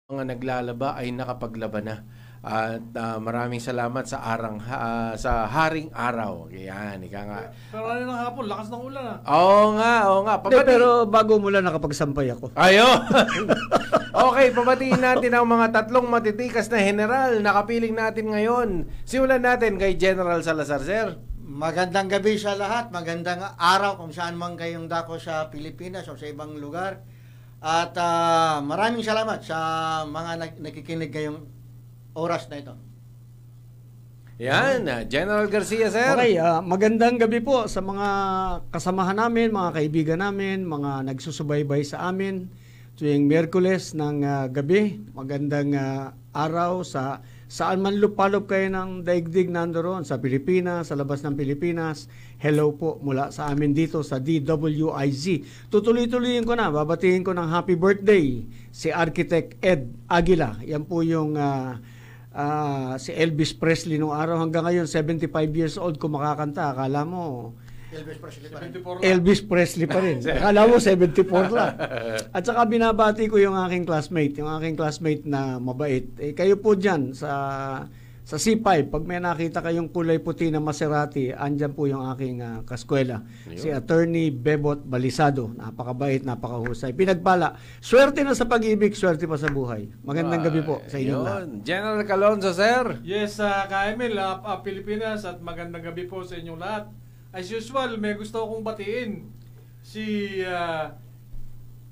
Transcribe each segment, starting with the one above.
mga naglalaba ay nakapaglaba na. At maraming salamat sa sa Haring Araw. Yan, ika nga. Pero ano ng hapon, lakas ng ulan ah. Oo nga, oo nga. Hindi, pero bago mula nakapagsampay ako. Ayo. Okay, pabatiin natin ang mga tatlong matitikas na general na kapiling natin ngayon. Simulan natin kay General Salazar, sir. Magandang gabi sa lahat, magandang araw kung saan man kayong dako sa Pilipinas o sa ibang lugar. At maraming salamat sa mga nakikinig ngayong oras na ito. Yan, General Garcia, sir. Okay, magandang gabi po sa mga kasamahan namin, mga kaibigan namin, mga nagsusubaybay sa amin tuwing Miyerkules ng gabi. Magandang araw sa saan man lupalop kayo ng daigdig nandoon, sa Pilipinas, sa labas ng Pilipinas. Hello po mula sa amin dito sa DWIZ. Tutuloy-tuloyin ko na, babatiin ko ng happy birthday si Architect Ed Aguila. Yan po yung si Elvis Presley nung araw. Hanggang ngayon, 75 years old kung makakanta. Akala mo Elvis Presley pa rin. Elvis Presley pa rin. Akala mo 74 lang. At saka binabati ko yung aking classmate na mabait. Kayo po dyan sa C5, pag may nakita kayong kulay puti na Maserati, andyan po yung aking kaskwela. Si Attorney Bebot Balisado. Napakabait, napakahusay. Pinagpala. Swerte na sa pag-ibig, swerte pa sa buhay. Magandang gabi po sa inyo lahat. General Calonzo, sir. Yes, Ka-Emil, Pilipinas at magandang gabi po sa inyong lahat. As usual, may gusto akong batiin si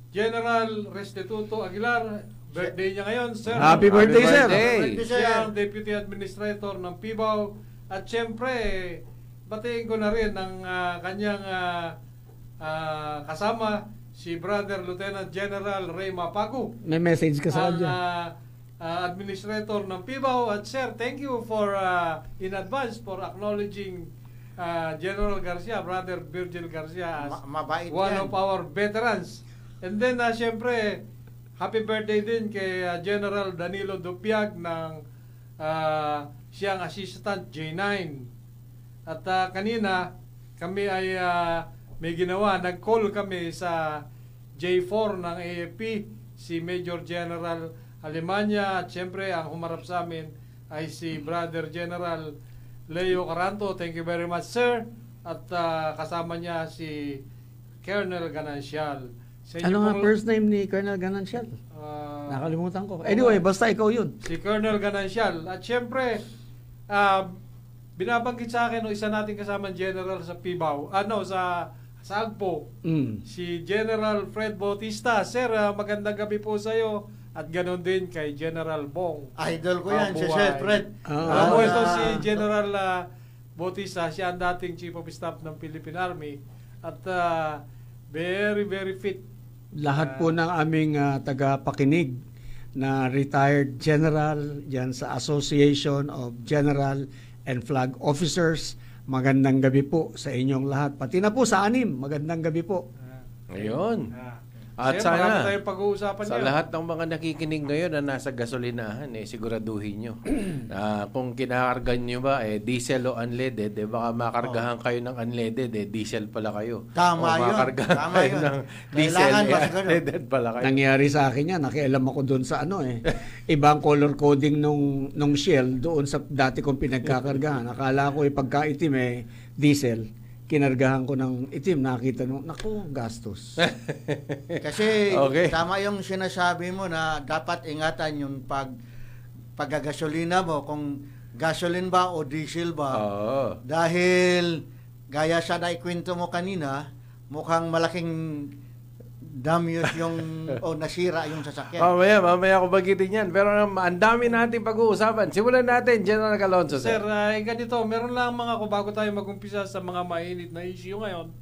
General Restituto Aguilar. Birthday niya ngayon, sir. Happy birthday, sir. Siya ang Deputy Administrator ng PIBAW. At syempre, batiin ko na rin ang kanyang kasama, si Brother Lieutenant General Ray Mapago. May message ka sa ang kanya. Administrator ng PIBAW. At sir, thank you for in advance for acknowledging General Garcia, Brother Virgil Garcia as Mabait one yan. of our veterans. And then syempre, happy birthday din kay General Danilo Dupiag ng siyang Assistant J9. At kanina kami ay may ginawa, nag-call kami sa J4 ng AFP, si Major General Alemania, at syempre ang humarap sa amin ay si Brother General Leo Caranto. Thank you very much, sir. At kasama niya si Colonel Ganancial. Ano nga first name ni Colonel Ganancial? Nakalimutan ko. Anyway, basta ikaw yun. Si Colonel Ganancial. At syempre, binabanggit sa akin isa nating kasamang general sa PIBAW, sa Agpo, si General Fred Bautista. Sir, magandang gabi po sa iyo. At ganoon din kay General Bong. Idol ko yan, si Sir Fred. Alam mo ito si General Bautista, siya ang dating Chief of Staff ng Philippine Army. At very, very fit. Lahat po ng aming tagapakinig na retired general yan sa Association of General and Flag Officers, magandang gabi po sa inyong lahat. Pati na po sa anim, magandang gabi po. Ayun. At Sir, sana pag-uusapan sa lahat ng mga nakikinig ngayon na nasa gasolinahan, siguraduhin nyo. Kung kinakargan nyo ba, diesel o unleaded, baka makargahan kayo ng unleaded, diesel pala kayo. Tama o yun. makargahan Tama kayo yun. ng diesel, unleaded pala kayo. Nangyari sa akin yan, nakialam ako doon sa ibang color coding nung Shell doon sa dati kong pinagkakargahan. Akala ko pagka-itim diesel. Kinargahan ko ng itim, nakita nung, naku, gastos. Kasi Okay. tama yung sinasabi mo na dapat ingatan yung paggagasolina mo, kung gasoline ba o diesel ba. Oo. Dahil, gaya sa naikwento mo kanina, mukhang malaking damage yung o nasira yung sasakyan. Mamaya ko bagitin yan. Pero ang dami natin pag-uusapan. Simulan natin, General Calonzo, Sir, sir. ganito, meron lang bago tayo mag-umpisa sa mga mainit na issue ngayon,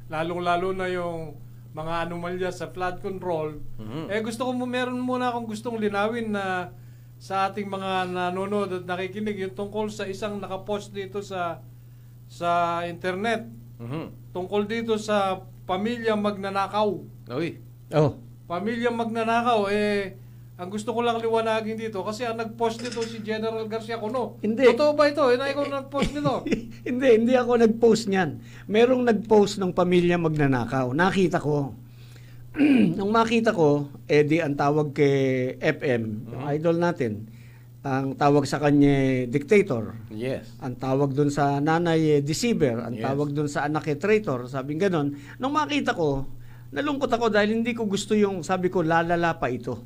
lalong-lalo na yung mga anomalya sa flood control. Meron muna akong gustong linawin na sa ating mga nanonood at nakikinig yung tungkol sa isang nakapost dito sa internet. Tungkol dito sa pamilyang magnanakaw. Uy. Pamilyang magnanakaw, ang gusto ko lang liwanagin dito, kasi ang nag-post nito si General Garcia Cuno. Hindi. Totoo ba ito? Ikaw nag-post nito? Hindi ako nag-post niyan. Merong nag-post ng pamilya magnanakaw. Nakita ko. nung makita ko, Eddie, ang tawag kay FM, yung idol natin, ang tawag sa kanya dictator. Yes. Ang tawag dun sa nanay deceiver, ang Yes. tawag dun sa anak traitor, sabing ganon. Nung makita ko, nalungkot ako dahil hindi ko gusto yung, sabi ko, lalala pa ito.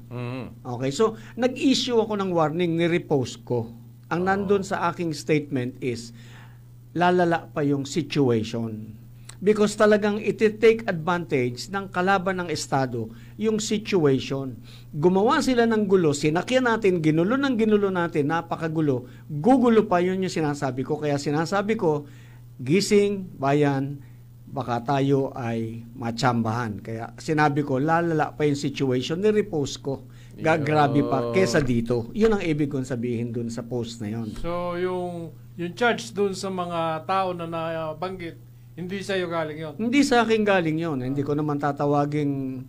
Okay, so nag-issue ako ng warning, ni-repost ko. Ang nandun sa aking statement is, lalala pa yung situation. Because talagang iti-take advantage ng kalaban ng Estado yung situation. Gumawa sila ng gulo, sinakyan natin, ginulo natin, napakagulo. Gugulo pa, yun yung sinasabi ko. Kaya sinasabi ko, gising, bayan, baka tayo ay matsambahan. Kaya sinabi ko, lalala pa yung situation, ni-repost ko. Gagrabe pa kesa dito. Yun ang ibig kong sabihin dun sa post na yun. So, yung charge dun sa mga tao na nabanggit, hindi sa'yo galing yon. Hindi sa akin galing yun. Hindi ko naman tatawaging...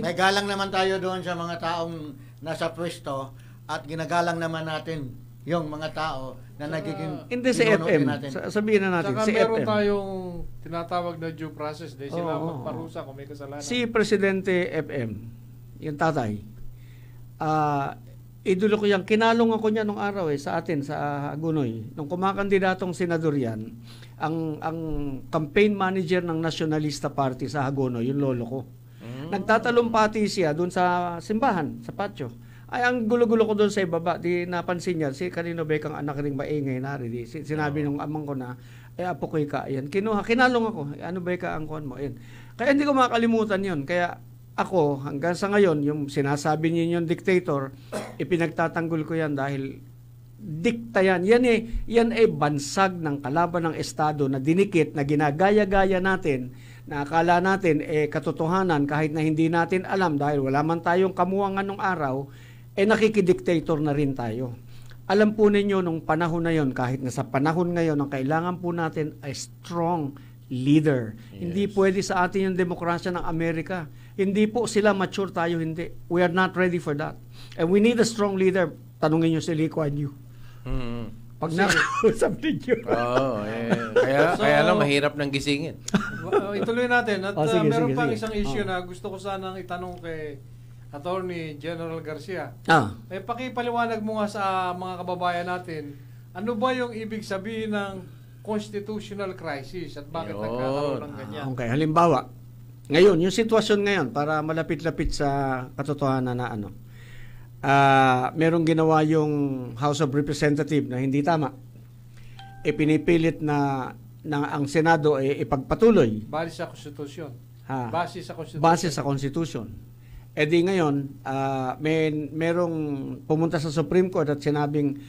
May galang naman tayo doon sa mga taong nasa pwesto at ginagalang naman natin yung mga tao na nagiging Hindi sa pinuno FM. natin. Sabihin na natin, Saka si meron FM. tayong tinatawag na due process. Dahil sila Oo. magparusa kung may kasalanan. Si Presidente FM, yung tatay, idolo ko yan. Kinalong ako niya nung araw sa atin, sa Hagonoy. Nung kumakandidatong senador yan, ang campaign manager ng Nationalista Party sa Hagonoy, yung lolo ko. Nagtatalumpati siya doon sa simbahan, sa patio. Ay, ang gulo-gulo ko doon sa ibaba, di napansin niya, si kanino ba kang anak ring maingay na rin. Sinabi nung amang ko na, apo ko'y ka, yan. Kinalong ako, ano ba ka ang kuhan mo? Yan. Kaya hindi ko makalimutan yun. Kaya ako, hanggang sa ngayon, yung sinasabi niyo yung dictator, ipinagtatanggol ko yan dahil dikta yan. Yan ay bansag ng kalaban ng Estado na dinikit, na ginagaya-gaya natin, na akala natin katotohanan kahit na hindi natin alam dahil wala man tayong kamuangan ng araw, nakikidiktator na rin tayo. Alam po ninyo nung panahon na yon, kahit na sa panahon ngayon, ang kailangan po natin ay strong leader. Yes. Hindi pwede sa atin yung demokrasya ng Amerika. Hindi po sila mature, tayo hindi. We are not ready for that. And we need a strong leader. Tanungin nyo si Lee Kuan Yew. Pag nakausap ninyo. Kaya lang mahirap nang gisingin. Ituloy natin. At Sige, meron sige, pang sige. isang issue na gusto ko sanang itanong kay Attorney General Garcia. Pakipaliwanag mo nga sa mga kababayan natin, ano ba yung ibig sabihin ng constitutional crisis at bakit Yun. nagkakaroon ng ganyan? Okay, halimbawa, ngayon, yung sitwasyon ngayon, para malapit-lapit sa katotohanan na merong ginawa yung House of Representatives na hindi tama. Pinipilit na ang Senado ipagpatuloy. Base sa konstitusyon. Base Base sa konstitusyon. Base sa Constitution. Di ngayon, merong pumunta sa Supreme Court at sinabing,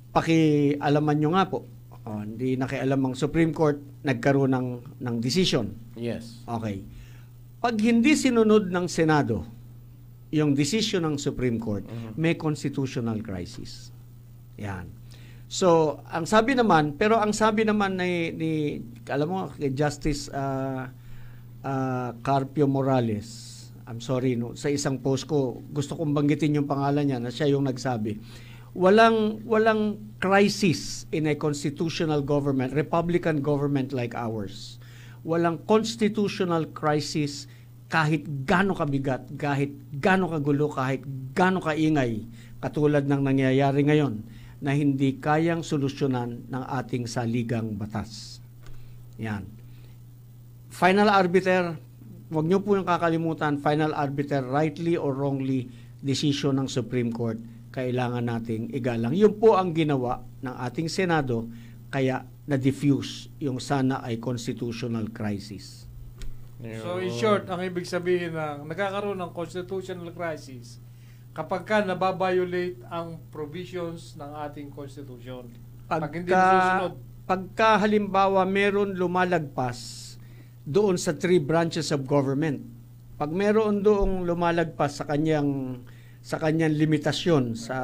pakialaman nyo nga po. Hindi nakialam ang Supreme Court, nagkaroon ng decision. Yes. Okay. Pag hindi sinunod ng Senado yung decision ng Supreme Court, may constitutional crisis. Yan. So, ang sabi naman ni alam mo, kay Justice Carpio Morales, I'm sorry, no, sa isang post ko, gusto kong banggitin yung pangalan niya na siya yung nagsabi, walang crisis in a constitutional government, Republican government like ours. Walang constitutional crisis kahit gaano kabigat, kahit gaano kagulo, kahit gaano kaingay, katulad ng nangyayari ngayon, na hindi kayang solusyonan ng ating saligang batas. Yan. Final arbiter, huwag niyo po yung kakalimutan, final arbiter, rightly or wrongly, decision ng Supreme Court, kailangan nating igalang. Yun po ang ginawa ng ating Senado, kaya na-diffuse yung sana ay constitutional crisis. So in short, ang ibig sabihin ng nagkakaroon ng constitutional crisis kapag ka nababiolate ang provisions ng ating constitution. Pag hindi nasusunod. Pagka halimbawa meron lumalagpas doon sa 3 branches of government, pag meron doong lumalagpas sa kanyang limitasyon sa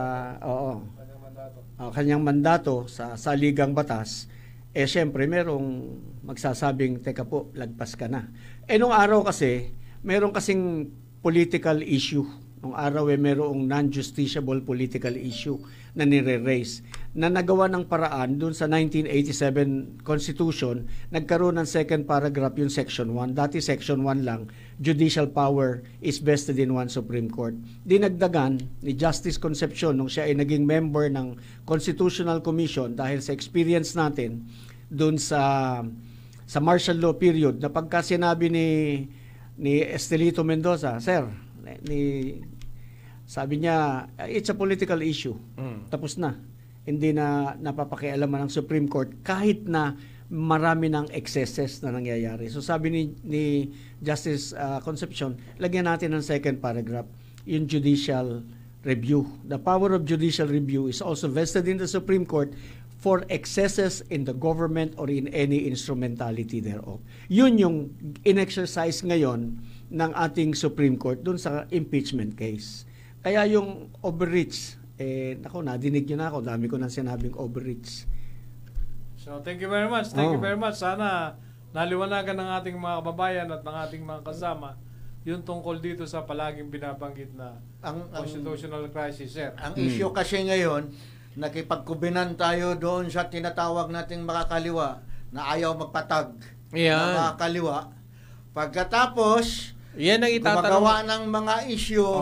kanyang mandato sa saligang batas, syempre merong magsasabing, teka po, lagpas ka na. Nung araw kasi, meron kasing political issue, nung araw mayroong non-justiciable political issue na nire-raise na nagawa ng paraan dun sa 1987 Constitution, nagkaroon ng second paragraph yung Section 1. Dati Section 1 lang, judicial power is vested in one Supreme Court. Dinagdagan ni Justice Concepcion nung siya ay naging member ng Constitutional Commission dahil sa experience natin dun sa martial law period na pagka sinabi ni Estelito Mendoza, sir, sabi niya, it's a political issue. Tapos na. Hindi na napapakialaman ng Supreme Court kahit na marami ng excesses na nangyayari. So sabi ni Justice Concepcion, lagyan natin ng second paragraph, yung judicial review. The power of judicial review is also vested in the Supreme Court for excesses in the government or in any instrumentality thereof. Yun yung in-exercise ngayon ng ating Supreme Court dun sa impeachment case. Kaya yung overreach, nadinig nyo na ako, dami ko nang sinabing overreach. So, thank you very much. Thank you very much. Sana naliwanagan ng ating mga kababayan at ng ating mga kasama yung tungkol dito sa palaging binabanggit na constitutional crisis, sir. Ang issue kasi ngayon, nakipagkubinan tayo doon sa tinatawag nating makakaliwa na ayaw magpatag na makakaliwa. Pagkatapos, yan ang gumagawa ng mga issue,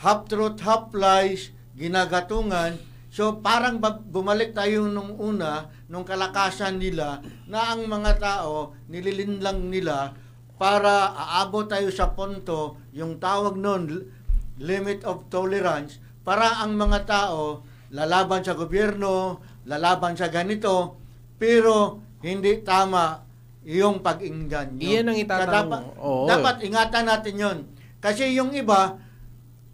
half truth, half lies, ginagatungan. So parang bumalik tayo nung una, nung kalakasan nila, na ang mga tao, nililinlang nila para aabot tayo sa punto, yung tawag nun, limit of tolerance, para ang mga tao lalaban sa gobyerno, lalaban sa ganito, pero hindi tama yung pag-inggan nyo. Iyan ang itatanong. Dapat ingatan natin yon. Kasi yung iba,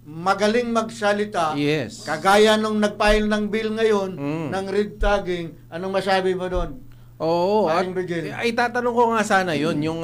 magaling magsalita. Yes. Kagaya nung nag-file ng bill ngayon, ng red tagging, anong masabi mo doon? Oo. Itatanong ko nga sana yun. Yung,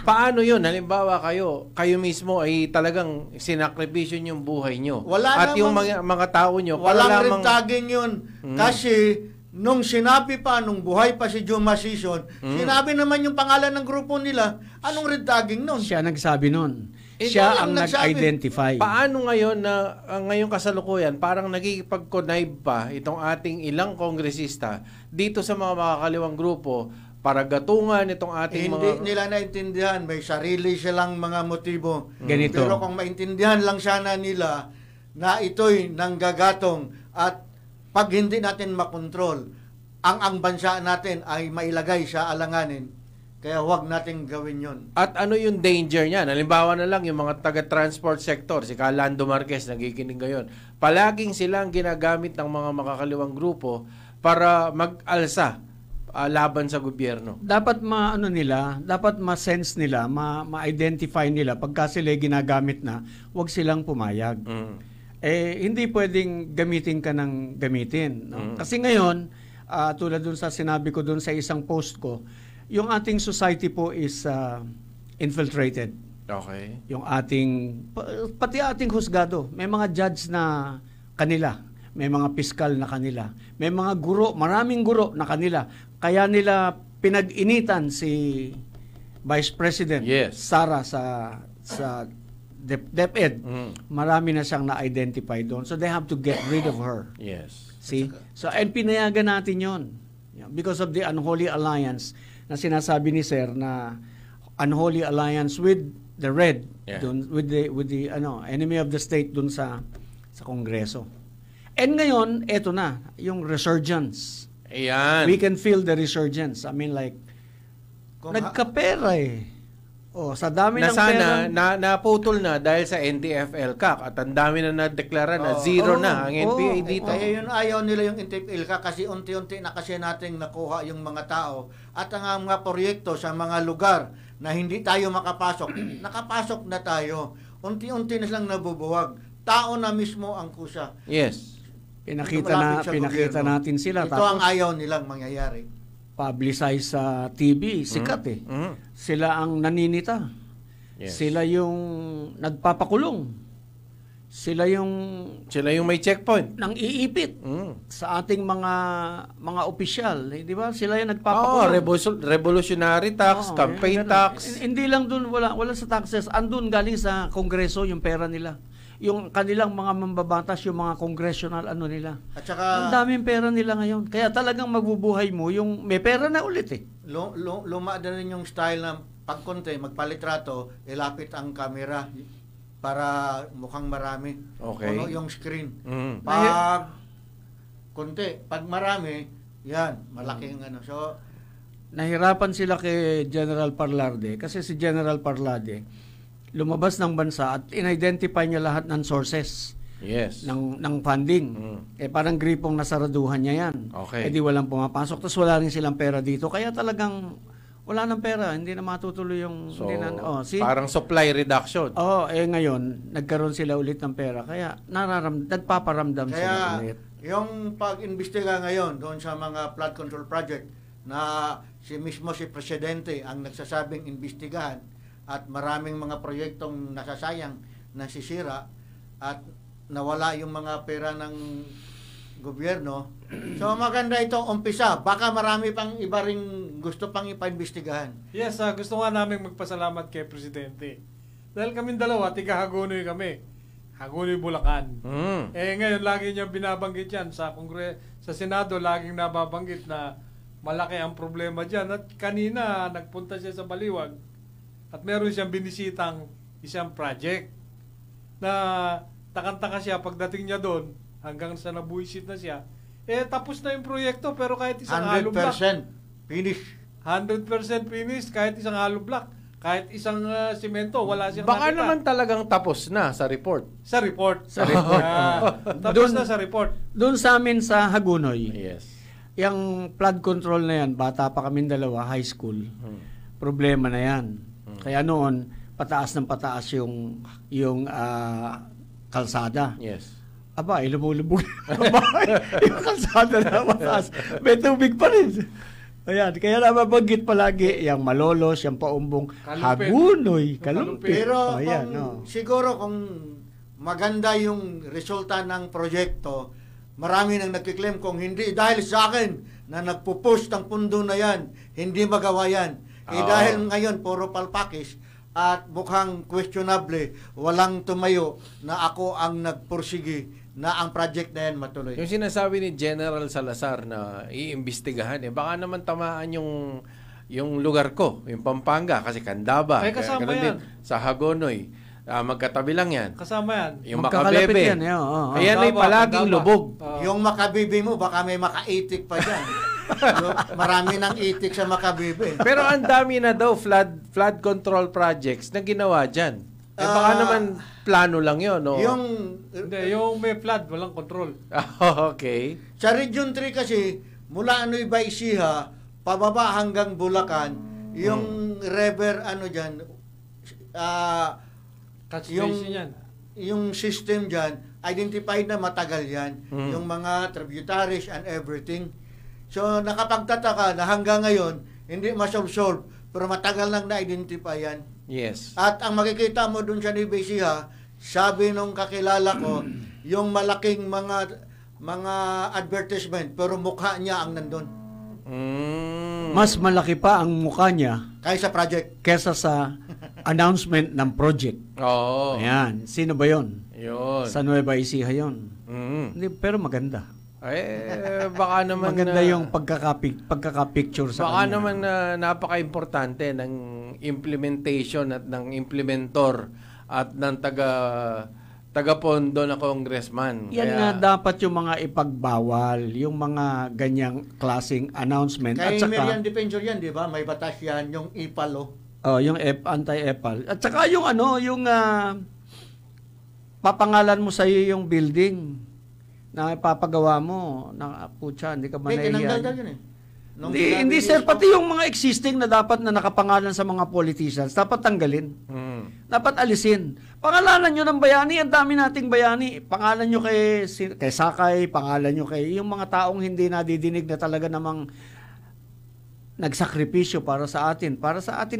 paano yun? Halimbawa kayo mismo ay talagang sinakripisyo yung buhay nyo. At yung mga tao nyo. Walang red tagging yun. Kasi, nung sinabi pa, nung buhay pa si Juma Sison, sinabi naman yung pangalan ng grupo nila, anong red tagging nun? Siya nagsabi nun. Siya ang nag-identify. Paano ngayon na ngayong kasalukuyan, parang nagkikipag-connive pa itong ating ilang kongresista dito sa mga makakaliwang grupo para gatungan itong ating Hindi nila naintindihan. May sarili silang mga motibo. Ganito. Pero kung maintindihan lang sana nila na ito'y nanggagatong at pag hindi natin makontrol, ang bansa natin ay mailagay sa alanganin. Kaya huwag nating gawin yon. At ano yung danger niyan? Halimbawa na lang yung mga taga-transport sector, si Calando Marquez, nagikinig ngayon. Palaging silang ginagamit ng mga makakaliwang grupo para mag-alsa laban sa gobyerno. Dapat dapat ma-sense nila, ma-identify nila pagka sila ginagamit na, huwag silang pumayag. Hindi pwedeng gamitin ka ng gamitin. No? Kasi ngayon, tulad dun sa sinabi ko dun sa isang post ko, yung ating society po is infiltrated. Okay. Yung pati ating husgado, may mga judge na kanila, may mga piskal na kanila, may mga guro, maraming guro na kanila. Kaya nila pinag-initan si Vice President Sara sa DepEd. Marami na siyang na-identify doon. So they have to get rid of her. Yes. See? So, and pinayagan natin yon because of the unholy alliance na sinasabi ni Sir na unholy alliance with the Red, dun, with the enemy of the state dun sa Kongreso. And ngayon, eto na, yung resurgence. Ayan. We can feel the resurgence. I mean like, nagkapera sa dami ng pera. Naputol na dahil sa NTF-ELCAC at ang dami na nadeklara na zero na ang NPA dito. Kaya yun, ayaw nila yung NTF-ELCAC kasi unti-unti na kasi nating nakuha yung mga tao at ang mga proyekto sa mga lugar na hindi tayo makapasok, nakapasok na tayo. Unti-unti na silang nabubuwag. Tao na mismo ang kusa. Yes. Pinakita natin sila. Ito ang ayaw nilang mangyayari. Publicize sa TV, sikat Sila ang naninita. Yes. Sila yung nagpapakulong. Sila yung may checkpoint. Nang iipit sa ating mga opisyal. Di ba? Sila yung nagpapakulong. Revolutionary tax, campaign tax. Hindi lang dun, wala sa taxes. Andun galing sa Kongreso yung pera nila. yung kanilang mga mambabatas, yung mga congressional ano nila. At saka Ang daming pera nila ngayon. Kaya talagang magbubuhay mo yung may pera na ulit eh. luma na rin yung style na pag konti, magpalitrato, ilapit ang camera para mukhang marami. Okay. Puno yung screen. Mm. Pag konti, pag marami, yan, malaki yung ano. So, Nahirapan sila kay General Parlarde kasi si General Parlarde lumabas ng bansa at in-identify niya lahat ng sources Yes. ng funding. Mm. Parang gripong nasaraduhan niya yan. Okay. Di walang pumapasok. Tapos wala rin silang pera dito. Kaya talagang wala ng pera. Hindi na matutuloy yung... So, hindi na, parang supply reduction. ngayon, nagkaroon sila ulit ng pera. Kaya nagpaparamdam sila kaya ulit. yung pag-imbestiga ngayon doon sa mga flood control project na si Presidente ang nagsasabing imbestigahan at maraming mga proyektong nasasayang, nasisira at nawala yung mga pera ng gobyerno. So maganda itong umpisa. Baka marami pang iba ring gusto pang ipaimbestigahan. Yes, gusto nga namin magpasalamat kay Presidente. Dahil kaming dalawa, tiga-Hagonoy kami. Hagonoy, Bulacan. Mm. Ngayon, lagi niya binabanggit yan. Sa Senado, laging nababanggit na malaki ang problema dyan. At kanina, nagpunta siya sa Baliwag at meron siyang binisitang isang project na takang-taka siya pagdating niya doon hanggang sa nabuisit na siya. Tapos na yung proyekto pero kahit isang hollow block. 100% finish. 100% finished kahit isang hollow block. Kahit isang simento, wala siyang Baka nakita. naman talagang tapos na sa report. Sa report. Sa report. Tapos na sa report. Doon sa amin sa Hagonoy, Yes. yung flood control na yan, bata pa kaming dalawa, high school, problema na yan. Kaya noon, pataas ng pataas yung kalsada. Yes. Aba, lumulubog na bahay. Yung kalsada na mataas. May tubig pa rin. Ayan, kaya nababanggit palagi yung Malolos, yung Paumbong, Kalumpit. Hagonoy, Kalumpit. Pero Ayan, siguro kung maganda yung resulta ng proyekto, marami nang nagkiklaim kung hindi dahil sa akin na nagpo-push ng pundo na yan, hindi magawa yan. Dahil ngayon puro palpakis at mukhang questionable, walang tumayo na ako ang nagpursige na ang project na yan matuloy. Yung sinasabi ni General Salazar na iimbestigahan, baka naman tamaan yung lugar ko, yung Pampanga, kasi Candaba. Ay, kasama Ganun yan. din, sa Hagonoy. Magkatabi lang yan. Kasama yan. Yung Magkakalapit Makabebe. yan, Ayan ay Candaba, palaging Candaba. lubog. Yung makabibi mo, baka may makaitik pa dyan. Marami nang itik sa makabibi. Pero ang dami na daw flood control projects na ginawa dyan. Baka naman plano lang yun, no? Hindi, yung may flood, walang control. Okay. Sa Region 3 kasi, mula Anoy Baisiha, pababa hanggang Bulacan, yung river, Catch yung, basin yan. yung system dyan, identified na matagal yan. Yung mga tributaries and everything. So, nakapagtataka na hanggang ngayon, hindi masolve, pero matagal nang na-identify yan. Yes. At ang makikita mo dun sa Nibesiha, sabi nung kakilala ko, yung malaking mga advertisement, pero mukha niya ang nandun. Mas malaki pa ang mukha niya Kaysa project. kesa sa announcement ng project. Oo. Ayan. Sino ba yon? Yun. Sa Nueva Ecija yon. Mm. Hindi, pero maganda. Baka naman Maganda yung pagkaka-picture sa baka kanya. naman napaka-importante ng implementation at ng implementor at ng taga-pondo na congressman. Yan nga dapat yung mga ipagbawal, yung mga ganyang klaseng announcement. Kay At saka, Merian Defensor yan, di ba? May batas yan, yung IPALO. yung anti-EPAL. At saka yung papangalan mo sa iyo yung building na ipapagawa mo, na putya, hindi ka May tinanggal manahiyan. yun eh. Hindi sir, pati yung mga existing na dapat na nakapangalan sa mga politicians, dapat tanggalin. Dapat alisin. Pangalanan nyo ng bayani, ang dami nating bayani. Pangalan nyo kay Sakay, pangalan nyo kay yung mga taong hindi nadidinig na talaga namang nagsakripisyo para sa atin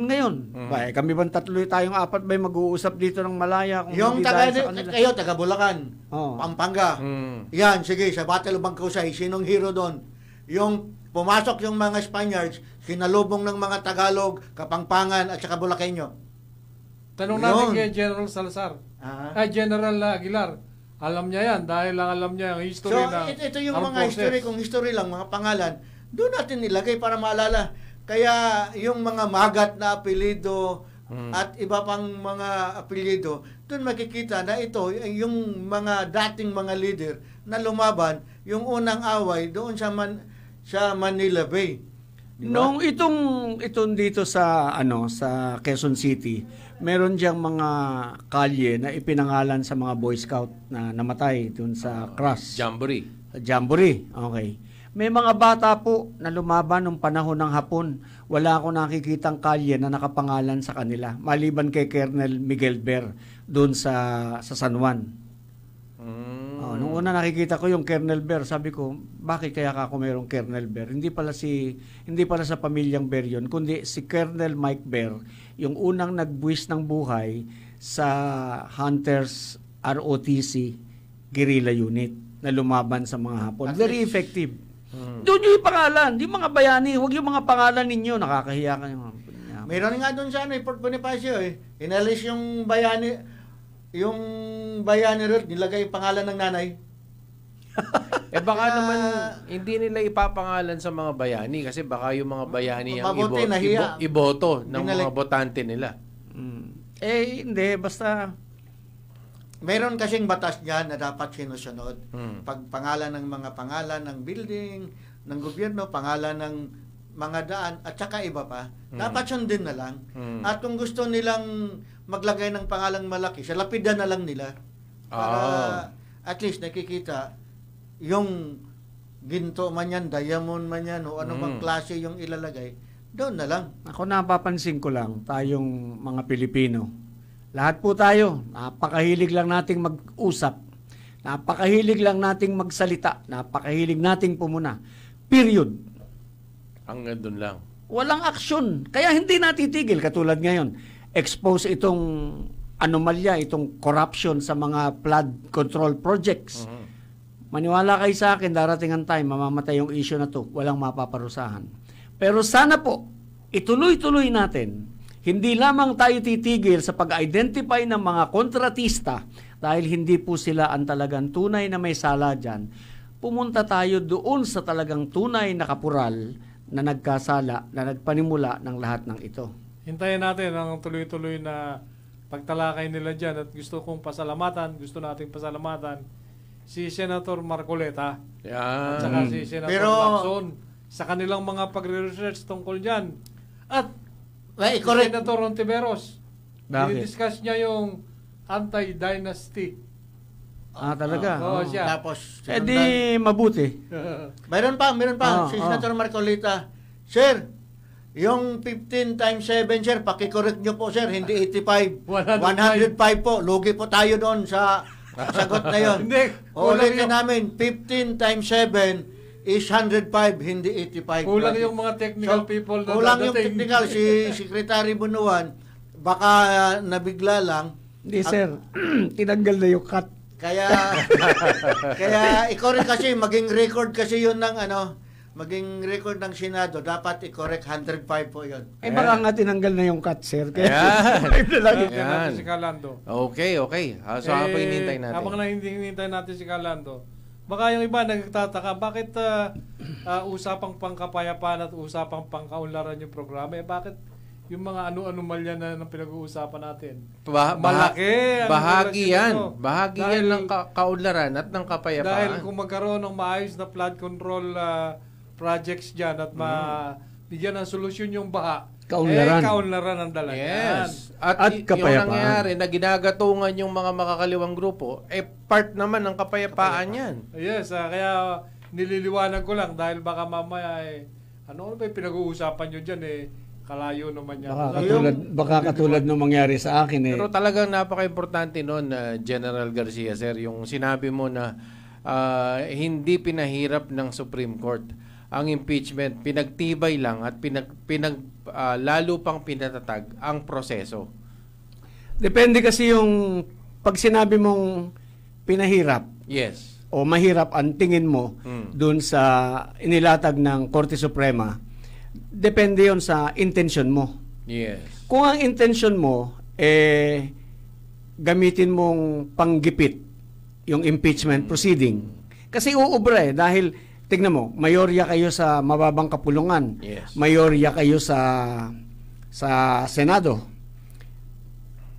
ngayon. Kami bang tayong apat ba'y mag-uusap dito ng malaya kung Yung hindi dahil sa kanila? kayo, taga Bulacan, Oo. Pampanga. Yan, sige, sa Battle of Bangkusay, sinong hero doon? Yung pumasok yung mga Spaniards, sinalubong ng mga Tagalog, Kapampangan, at saka Bulakenyo. Tanong Yun. natin kay General Salazar. General Aguilar. Alam niya yan dahil lang alam niya yung history So, ng ito yung armed mga forces. history, kung history lang, mga pangalan, doon natin nilagay para maalala. Kaya yung mga magat na apelido at iba pang mga apelido, doon makikita na ito, yung mga dating mga leader na lumaban, yung unang away doon sa Manila Bay. Diba? Nung itong dito sa sa Quezon City, meron diyang mga kalye na ipinangalan sa mga Boy Scout na namatay doon sa Cross. Jamboree. Jamboree. Okay. May mga bata po na lumaban nung panahon ng Hapon. Wala akong nakikitang kalye na nakapangalan sa kanila. Maliban kay Colonel Miguel Ber doon sa San Juan. Nung una nakikita ko yung Colonel Ber, sabi ko, bakit kaya ako mayroong Colonel Ber? Hindi pala sa pamilyang Ber yun, kundi si Colonel Mike Ber, yung unang nagbuwis ng buhay sa Hunters ROTC guerrilla unit na lumaban sa mga Hapon. Very effective. Doon yung pangalan, yung mga bayani, huwag yung mga pangalan ninyo, nakakahiya kayo. Mayroon nga doon sa Port Bonifacio inalis yung bayani route, nilagay yung pangalan ng nanay. Baka naman hindi nila ipapangalan sa mga bayani kasi baka yung mga bayani ang Mabuti, nahiya. iboto ng Binalik. mga botante nila. Hindi, basta Meron kasing batas diyan na dapat sinusunod. Hmm. Pag pangalan ng mga pangalan ng building, ng gobyerno, pangalan ng mga daan, at saka iba pa, dapat sundin na lang. At kung gusto nilang maglagay ng pangalang malaki, sa lapidan na lang nila. Para at least nakikita yung ginto man yan, diamond man yan, o ano bang klase yung ilalagay, doon na lang. ako napapansin ko lang, tayong mga Pilipino, lahat po tayo, napakahilig lang nating mag-usap, napakahilig lang nating magsalita, napakahilig nating pumuna. Period. Hanggang doon lang. Walang aksyon. Kaya hindi natitigil. Katulad ngayon, expose itong anomalya, itong corruption sa mga flood control projects. Maniwala kayo sa akin, darating ang time, mamamatay yung issue na to, walang mapaparusahan. Pero sana po, ituloy-tuloy natin. Hindi lamang tayo titigil sa pag-identify ng mga kontratista dahil hindi po sila ang talagang tunay na may sala dyan. Pumunta tayo doon sa talagang tunay na kapural na nagkasala, na nagpanimula ng lahat ng ito. Hintayin natin ang tuloy-tuloy na pagtalakay nila dyan at gusto nating pasalamatan si Senator Marcoleta at saka si Senator Lacson sa kanilang mga pagre-research tungkol dyan. At si Senator Rontiveros, i-discuss niya yung anti-dynasty. Talaga? Oo, siya. Tapos, di mabuti. Meron pa. Si Senator Marcolita, Sir, yung 15 times 7, sir, pakicorrect nyo po, sir, hindi 85. 105 po. Lugi po tayo doon sa sagot na yun. Hindi. Ulitin namin, 15 times 7 is 105, hindi 85. Kulang yung mga technical people na kulang yung dadating. technical. Si Secretary Bunuan, baka nabigla lang. Hindi, sir. Tinanggal na yung cut. Kaya i-correct kasi, maging record kasi yun ng maging record ng Senado, dapat i-correct 105 po yun. Baka nga tinanggal na yung cut, sir. Ayan. Hintayin natin si Calando. Okay. So, habang hinihintay natin. Habang hinihintay natin si Calando, baka yung iba nagtataka, bakit usapang pangkapayapaan at usapang pangkaunlaran yung programa? Bakit yung mga anomalya na pinag-uusapan natin? Malaki ang bahagi relasyon yan. nito. Bahagi Dahil- yan ng kaunlaran at ng kapayapaan. Dahil kung magkaroon ng maayos na flood control projects dyan at bigyan ng solusyon yung baha, Kaunlaran. kaunlaran ang dala yan. Yes. At Yung kapayapaan. nangyayari na ginagatungan yung mga makakaliwang grupo, part naman ng kapayapaan yan. Yes, kaya nililiwanag ko lang dahil baka mamaya ano ba yung pinag-uusapan nyo dyan kalayo naman yan. Baka katulad nung mangyari sa akin Pero talagang napaka-importante noon, General Garcia, sir, yung sinabi mo na hindi pinahirap ng Supreme Court ang impeachment, pinagtibay lang at lalo pang pinatatag ang proseso. Depende kasi yung pag sinabi mong pinahirap Yes. o mahirap ang tingin mo dun sa inilatag ng Korte Suprema, depende yon sa intention mo. Yes. Kung ang intention mo gamitin mong panggipit yung impeachment proceeding. Kasi uubra dahil tignan mo, mayorya kayo sa mababang kapulungan. Yes. Mayorya kayo sa Senado.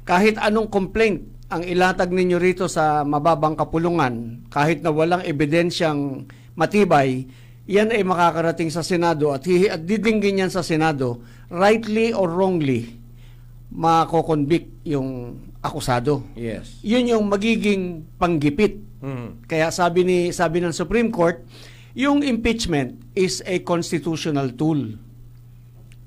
Kahit anong complaint ang ilatag ninyo rito sa mababang kapulungan, kahit na walang ebidensyang matibay, yan ay makakarating sa Senado at didinggin yan sa Senado, rightly or wrongly, mako-convict yung akusado. Yes. Yun yung magiging panggipit. Kaya sabi ng Supreme Court, yung impeachment is a constitutional tool.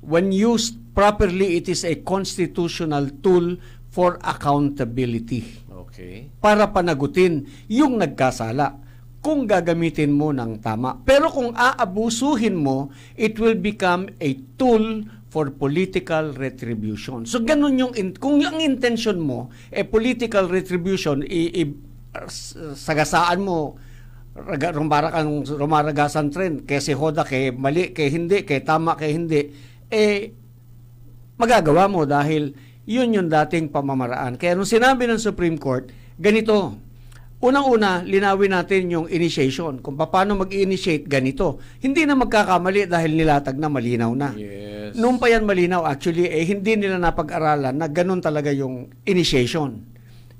When used properly, it is a constitutional tool for accountability. Okay. Para panagutin yung nagkasala kung gagamitin mo ng tama. Pero kung aabusuhin mo, it will become a tool for political retribution. So ganun kung yung intention mo political retribution, sagasaan mo rumaragasan trend, kaya si Hoda, kay mali, kay hindi, kay tama, kay hindi, magagawa mo dahil yun yung dating pamamaraan. Kaya nung sinabi ng Supreme Court, ganito, unang-una, linawin natin yung initiation. Kung paano mag-initiate, ganito. Hindi na magkakamali dahil nilatag na, malinaw na. Yes. Noong pa yan malinaw, actually, hindi nila napag-aralan na ganun talaga yung initiation.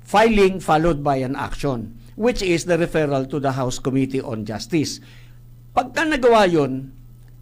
Filing followed by an action, which is the referral to the House Committee on Justice. Pagka nagawa yun,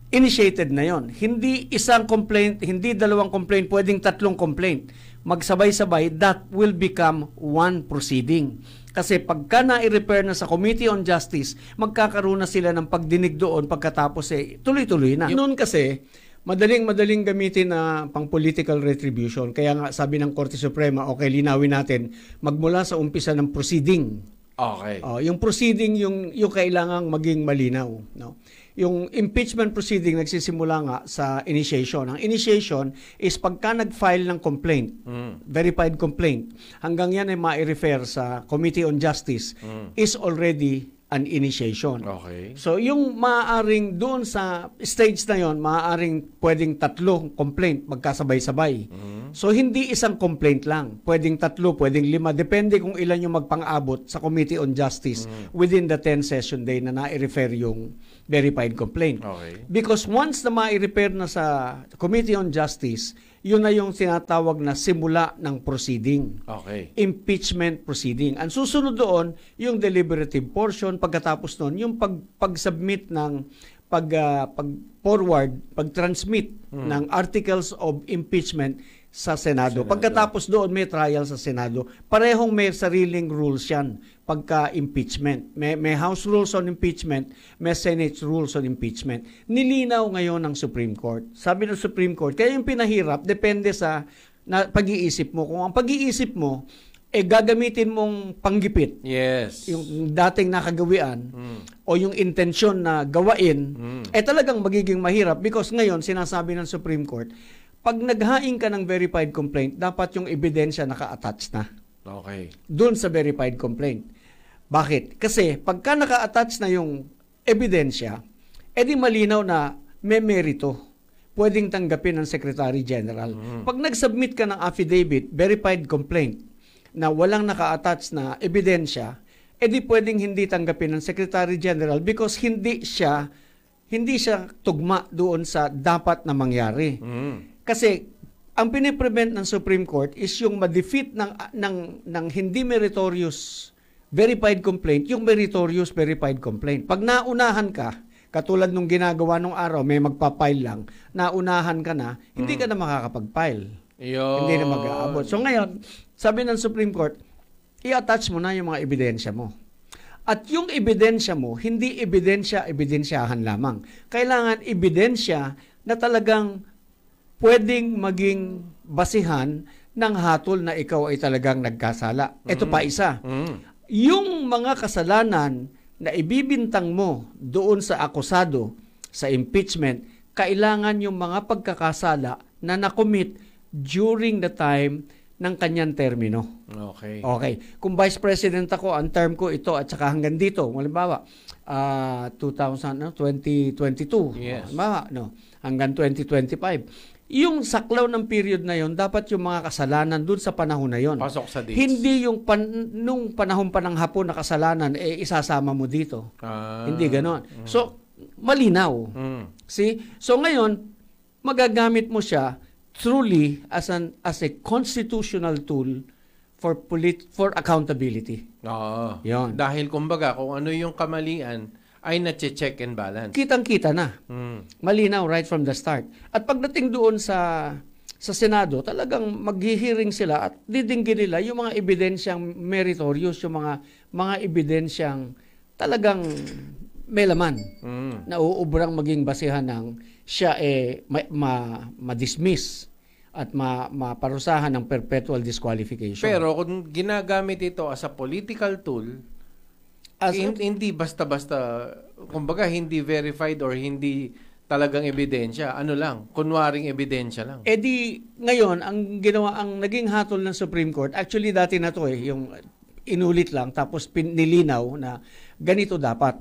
initiated na yon. Hindi isang complaint, hindi dalawang complaint, pwedeng tatlong complaint. Magsabay-sabay, that will become one proceeding. Kasi pagka na-i-repair na sa Committee on Justice, magkakaroon na sila ng pagdinig doon pagkatapos tuloy-tuloy na. Noon kasi, madaling gamitin na pang political retribution. Kaya nga sabi ng Korte Suprema, okay, linawin natin, magmula sa umpisa ng proceeding. Okay. Yung proceeding, yung kailangang maging malinaw. No? Yung impeachment proceeding nagsisimula nga sa initiation. Ang initiation is pagka nag-file ng complaint, verified complaint, hanggang yan ay ma-refer sa Committee on Justice, is already an initiation. Okay. So yung maaaring doon sa stage na yon, maaaring pwedeng tatlong complaint magkasabay-sabay. So hindi isang complaint lang, pwedeng tatlo, pwedeng lima, depende kung ilan yung magpang-abot sa Committee on Justice within the 10 session day na na-refer yung verified complaint. Okay. Because once na ma-repair na sa Committee on Justice, yun na yung tinatawag na simula ng proceeding. Okay. Impeachment proceeding. Ang susunod doon, yung deliberative portion, pagkatapos noon, yung pag-submit ng pag-forward, pag-transmit ng articles of impeachment sa Senado. Pagkatapos doon, may trial sa Senado. Parehong may sariling rules yan pagka-impeachment. May House rules on impeachment, may Senate rules on impeachment. Nilinaw ngayon ng Supreme Court. Sabi ng Supreme Court, kaya yung pinahirap, depende sa pag-iisip mo. Kung ang pag-iisip mo, gagamitin mong panggipit. Yes. Yung dating nakagawian o yung intensyon na gawain, talagang magiging mahirap because ngayon, sinasabi ng Supreme Court, pag naghain ka ng verified complaint, dapat yung ebidensya naka-attach na. Okay. Doon sa verified complaint. Bakit? Kasi pagka naka-attach na yung ebidensya, di malinaw na may merito. Pwedeng tanggapin ng Secretary General. Pag nag-submit ka ng affidavit, verified complaint, na walang naka-attach na ebidensya, di pwedeng hindi tanggapin ng Secretary General because hindi siya tugma doon sa dapat na mangyari. Kasi ang piniprevent ng Supreme Court is yung ma-defeat ng hindi meritorious verified complaint, yung meritorious verified complaint. Pag naunahan ka, katulad nung ginagawa nung araw, may magpa-file lang, naunahan ka na, hindi ka na makakapag-file. Hindi na mag-aabot. So ngayon, sabi ng Supreme Court, i-attach mo na yung mga ebidensya mo. At yung ebidensya mo, hindi ebidensyahan lamang. Kailangan ebidensya na talagang pwedeng maging basihan ng hatol na ikaw ay talagang nagkasala. Ito pa isa. Yung mga kasalanan na ibibintang mo doon sa akusado, sa impeachment, kailangan yung mga pagkakasala na nakomit during the time ng kanyang termino. Okay. Kung Vice President ako, ang term ko ito at saka hanggang dito, halimbawa, 2022. Yes. Halimbawa, hanggang 2025. yung saklaw ng period na yon, dapat yung mga kasalanan dun sa panahon na yon. Pasok sa dates. Hindi yung nung panahon pa ng Hapon na kasalanan, isasama mo dito. Hindi ganon. So, malinaw. See? So ngayon, magagamit mo siya truly as a constitutional tool for accountability. Oo. Yon. Dahil kumbaga, kung ano yung kamalian, ay na-check and balance. Kitang-kita na. Malinaw right from the start. At pagdating doon sa Senado, talagang maghihiring sila at didinggin nila yung mga ebidensyang meritorious, yung mga ebidensyang talagang may laman na uubrang maging basehan ng siya ma-dismiss at maparusahan ng perpetual disqualification. Pero kung ginagamit ito as a political tool, hindi basta-basta, kumbaga hindi verified or hindi talagang ebidensya. Ano lang, kunwaring ebidensya lang. Ngayon, ang naging hatol ng Supreme Court, actually dati na to yung inulit lang, tapos nilinaw na ganito dapat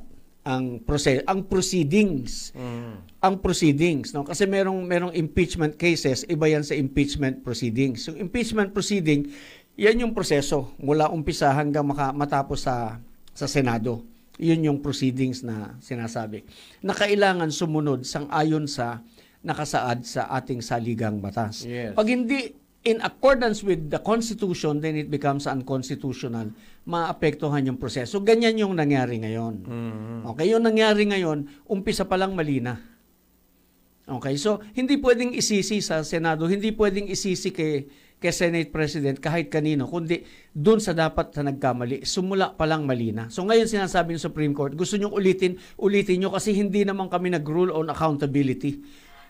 ang proceedings. Ang proceedings, no? Kasi merong impeachment cases, iba yan sa impeachment proceedings. Yung impeachment proceeding, yan yung proseso mula umpisa hanggang matapos sa Senado. Yun yung proceedings na sinasabi. Na kailangan sumunod sang-ayon sa nakasaad sa ating saligang batas. Yes. Pag hindi in accordance with the Constitution, then it becomes unconstitutional. Maapektuhan yung proseso. Ganyan yung nangyari ngayon. Okay, yung nangyari ngayon, umpisa pa lang mali na. Okay, so hindi pwedeng isisi sa Senado, hindi pwedeng isisi kay Senate President kahit kanino, kundi doon sa dapat sa nagkamali. Sumula pa lang mali na. So ngayon sinasabi ng Supreme Court, gusto nyong ulitin nyo kasi hindi naman kami nag-rule on accountability.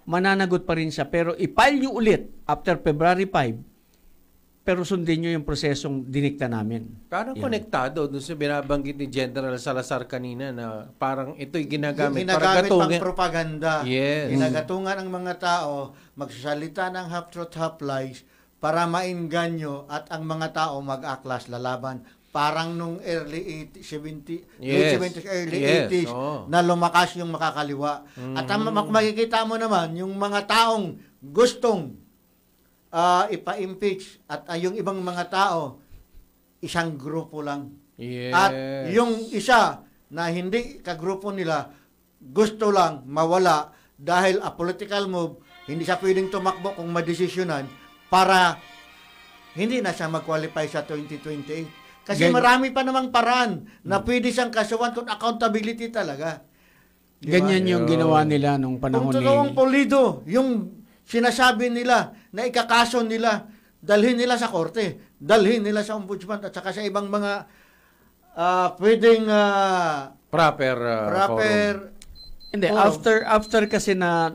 Mananagot pa rin siya, pero i-file nyo ulit after February 5, pero sundin nyo yung prosesong dinikta namin. Parang konektado doon sa binabanggit ni General Salazar kanina na parang ito'y ginagamit para pang propaganda. Yes. Ginagatungan ang mga tao, magsasalita ng half-truth, half-lies para mainganyo at ang mga tao mag-aklas lalaban. Parang nung early 80s, late 70s, early 80s, na lumakas yung makakaliwa. At makikita mo naman, yung mga taong gustong ipa-impeach at yung ibang mga tao, isang grupo lang. Yes. At yung isa na hindi kagrupo nila, gusto lang mawala dahil a political move, hindi siya pwedeng tumakbo kung madesisyonan para hindi na siya mag-qualify sa 2028. Kasi marami pa namang paraan na pwede siyang kasuhan kung accountability talaga. Diba? Ganyan yung ginawa nila nung panahon Kung totoong polido, yung sinasabi nila na ikakaso nila, dalhin nila sa korte, dalhin nila sa ombudsman at saka sa ibang mga pwedeng proper forum. Hindi, after kasi na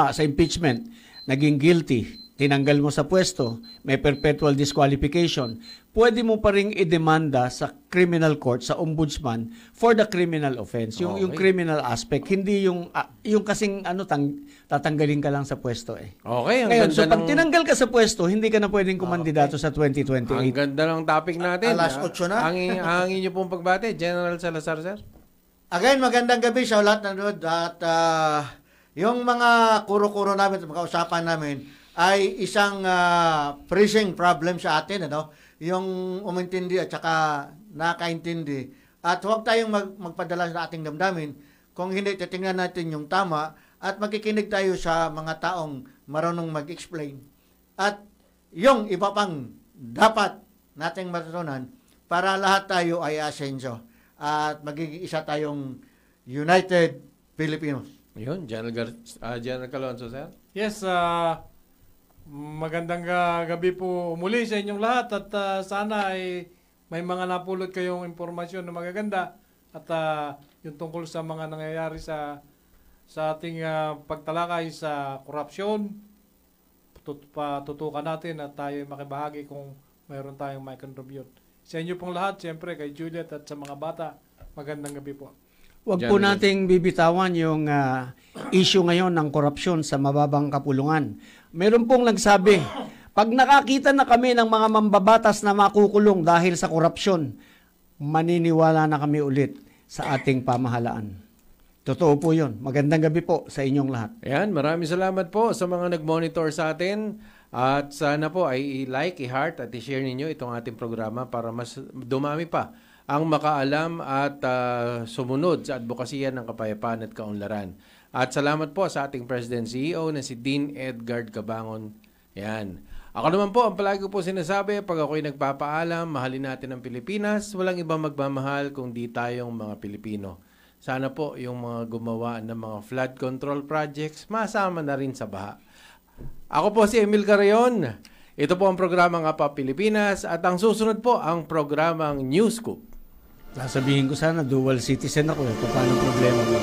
sa impeachment, naging guilty, tinanggal mo sa pwesto, may perpetual disqualification, pwede mo pa ring idemanda sa criminal court, sa ombudsman, for the criminal offense. Yung criminal aspect, hindi yung kasing tatanggalin ka lang sa pwesto eh. Okay, ang Ngayon, ganda so pag tinanggal ka sa pwesto, hindi ka na pwedeng kumandidato sa 2028. Ang ganda ng topic natin. Alas 8 na. Ang inyo pong pagbate, General Salazar, sir. Again, magandang gabi sa lahat na nanood at yung mga kuro-kuro namin, mga usapan namin, ay isang pressing problem sa atin, yung umintindi at saka nakaintindi. At huwag tayong magpadala sa ating damdamin. Kung hindi, titingnan natin yung tama at magkikinig tayo sa mga taong marunong mag-explain. At yung iba pang dapat nating matutunan para lahat tayo ay asenso at magiging isa tayong United Filipinos. Yun, General Calonzo, sir. Yes, magandang gabi po muli sa inyong lahat at sana ay may mga napulot kayong impormasyon na magaganda at yung tungkol sa mga nangyayari sa ating pagtalakay sa korupsyon, patutukan natin at tayo makibahagi kung mayroon tayong may contribute. Sa inyo pong lahat, siyempre kay Juliet at sa mga bata, magandang gabi po. Huwag po nating bibitawan yung issue ngayon ng korupsyon sa mababang kapulungan. Meron pong nagsabi, pag nakakita na kami ng mga mambabatas na makukulong dahil sa korupsyon, maniniwala na kami ulit sa ating pamahalaan. Totoo po yun. Magandang gabi po sa inyong lahat. Ayan, maraming salamat po sa mga nag-monitor sa atin. At sana po ay i-like, i-heart at i-share ninyo itong ating programa para mas dumami pa ang makaalam at sumunod sa advokasya ng kapayapaan at kaunlaran. At salamat po sa ating President CEO na si Dean Edgard Cabangon. Yan. Ako naman po, ang palagi ko po sinasabi, pag ako'y nagpapaalam, mahalin natin ang Pilipinas, walang ibang magmamahal kung di tayong mga Pilipino. Sana po yung mga gumawa ng mga flood control projects, masama na rin sa baha. Ako po si Emil Carrion. Ito po ang programang Apa Pilipinas at ang susunod po ang programang News Scoop. Sasabihin ko sana, dual citizen ako. Paano problema mo?